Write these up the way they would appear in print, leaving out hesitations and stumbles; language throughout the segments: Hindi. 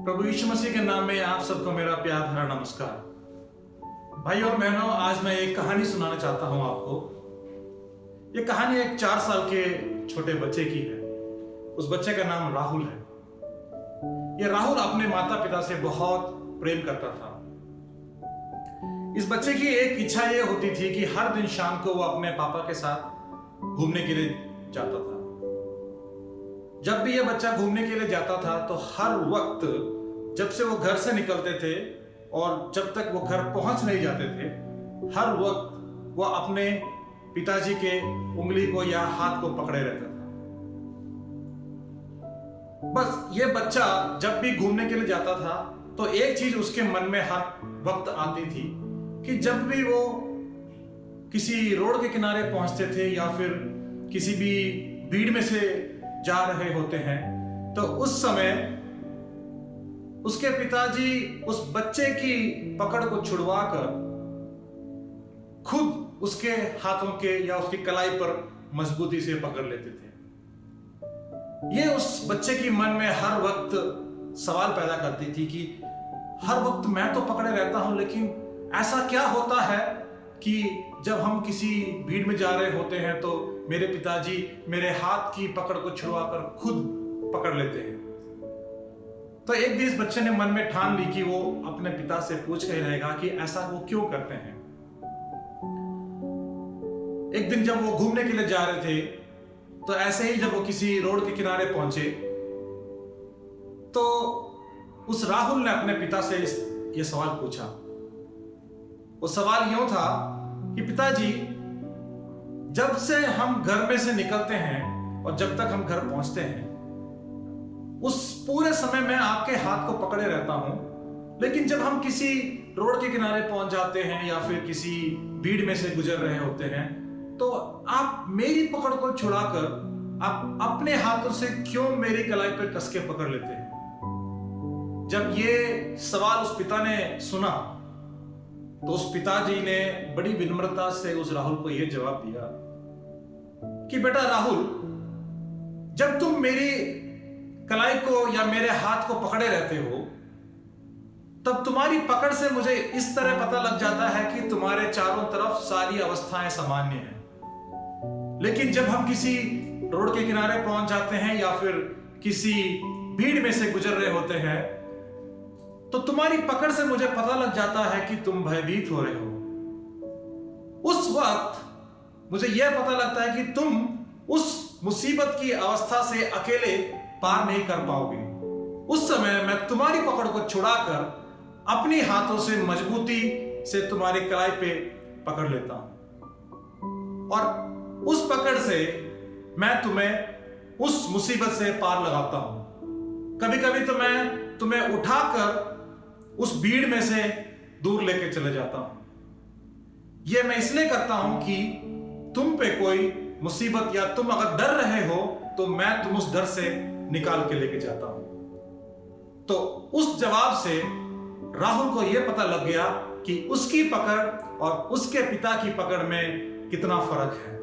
प्रभु यीशु मसीह के नाम में आप सबको मेरा प्यार भरा नमस्कार। भाई और बहनों, आज मैं एक कहानी सुनाना चाहता हूं आपको। ये कहानी एक 4 साल के छोटे बच्चे की है। उस बच्चे का नाम राहुल है। ये राहुल अपने माता पिता से बहुत प्रेम करता था। इस बच्चे की एक इच्छा ये होती थी कि हर दिन शाम को वो अपने पापा के साथ घूमने के लिए जाता था। जब भी ये बच्चा घूमने के लिए जाता था तो हर वक्त जब से वो घर से निकलते थे और जब तक वो घर पहुंच नहीं जाते थे, हर वक्त वो अपने पिताजी के उंगली को या हाथ को पकड़े रहता था। बस ये बच्चा जब भी घूमने के लिए जाता था तो एक चीज उसके मन में हर वक्त आती थी कि जब भी वो किसी रोड के किनारे पहुंचते थे या फिर किसी भी भीड़ में से जा रहे होते हैं तो उस समय उसके पिताजी उस बच्चे की पकड़ को छुड़वाकर खुद उसके हाथों के या उसकी कलाई पर मजबूती से पकड़ लेते थे। ये उस बच्चे की मन में हर वक्त सवाल पैदा करती थी कि हर वक्त मैं तो पकड़े रहता हूं, लेकिन ऐसा क्या होता है कि जब हम किसी भीड़ में जा रहे होते हैं तो मेरे पिताजी मेरे हाथ की पकड़ को छुड़वाकर खुद पकड़ लेते हैं। तो एक दिन इस बच्चे ने मन में ठान ली कि वो अपने पिता से पूछ कर रहेगा कि ऐसा वो क्यों करते हैं। एक दिन जब वो घूमने के लिए जा रहे थे तो ऐसे ही जब वो किसी रोड के किनारे पहुंचे तो उस राहुल ने अपने पिता से ये सवाल पूछा। वो सवाल यूं था कि पिताजी, जब से हम घर में से निकलते हैं और जब तक हम घर पहुंचते हैं उस पूरे समय मैं आपके हाथ को पकड़े रहता हूं, लेकिन जब हम किसी रोड के किनारे पहुंच जाते हैं या फिर किसी भीड़ में से गुजर रहे होते हैं तो आप मेरी पकड़ को छुड़ाकर आप अपने हाथों से क्यों मेरी कलाई पर कस के पकड़ लेते हैं। जब ये सवाल उस पिता ने सुना तो उस पिताजी ने बड़ी विनम्रता से उस राहुल को यह जवाब दिया कि बेटा राहुल, जब तुम मेरी कलाई को या मेरे हाथ को पकड़े रहते हो तब तुम्हारी पकड़ से मुझे इस तरह पता लग जाता है कि तुम्हारे चारों तरफ सारी अवस्थाएं सामान्य हैं। लेकिन जब हम किसी रोड के किनारे पहुंच जाते हैं या फिर किसी भीड़ में से गुजर रहे होते हैं तो तुम्हारी पकड़ से मुझे पता लग जाता है कि तुम भयभीत हो रहे हो। उस वक्त मुझे यह पता लगता है कि तुम उस मुसीबत की अवस्था से अकेले पार नहीं कर पाओगे। उस समय मैं तुम्हारी पकड़ को छुड़ाकर अपनी हाथों से मजबूती से तुम्हारी कलाई पे पकड़ लेता हूं और उस पकड़ से मैं तुम्हें उस मुसीबत से पार लगाता हूं। कभी कभी तो मैं तुम्हें उठाकर उस भीड़ में से दूर लेके चले जाता हूं। यह मैं इसलिए करता हूं कि तुम पे कोई मुसीबत या तुम अगर डर रहे हो तो मैं तुम उस डर से निकाल के लेके जाता हूं। तो उस जवाब से राहुल को यह पता लग गया कि उसकी पकड़ और उसके पिता की पकड़ में कितना फर्क है।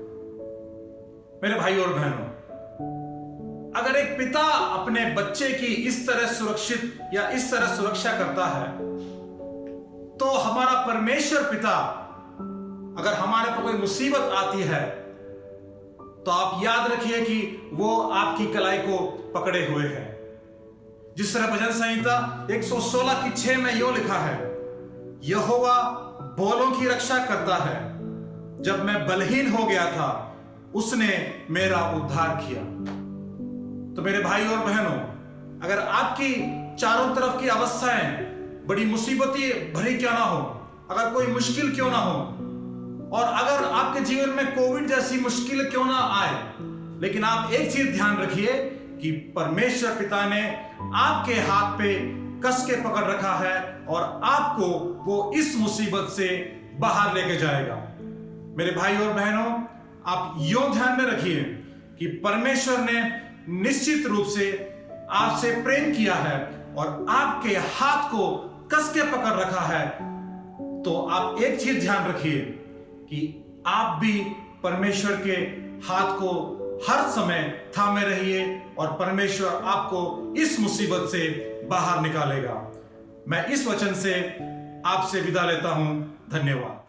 मेरे भाई और बहनों, अगर एक पिता अपने बच्चे की इस तरह सुरक्षित या इस तरह सुरक्षा करता है तो हमारा परमेश्वर पिता अगर हमारे पर कोई मुसीबत आती है तो आप याद रखिए कि वो आपकी कलाई को पकड़े हुए हैं। जिस तरह भजन संहिता 116 की 6 में यूं लिखा है, यहोवा बोलों की रक्षा करता है, जब मैं बलहीन हो गया था उसने मेरा उद्धार किया। तो मेरे भाई और बहनों, अगर आपकी चारों तरफ की अवस्थाएं बड़ी मुसीबती भरी क्यों ना हो, अगर कोई मुश्किल क्यों ना हो और अगर आपके जीवन में कोविड जैसी मुश्किल क्यों ना आए, लेकिन आप एक चीज ध्यान रखिए कि परमेश्वर पिता ने आपके हाथ पे कस के पकड़ रखा है और आपको वो इस मुसीबत से बाहर लेके जाएगा। मेरे भाई और बहनों, आप यूं ध्यान में रखिए कि परमेश्वर ने निश्चित रूप से आपसे प्रेम किया है और आपके हाथ को कस के पकड़ रखा है। तो आप एक चीज ध्यान रखिए कि आप भी परमेश्वर के हाथ को हर समय थामे रहिए और परमेश्वर आपको इस मुसीबत से बाहर निकालेगा। मैं इस वचन से आपसे विदा लेता हूं। धन्यवाद।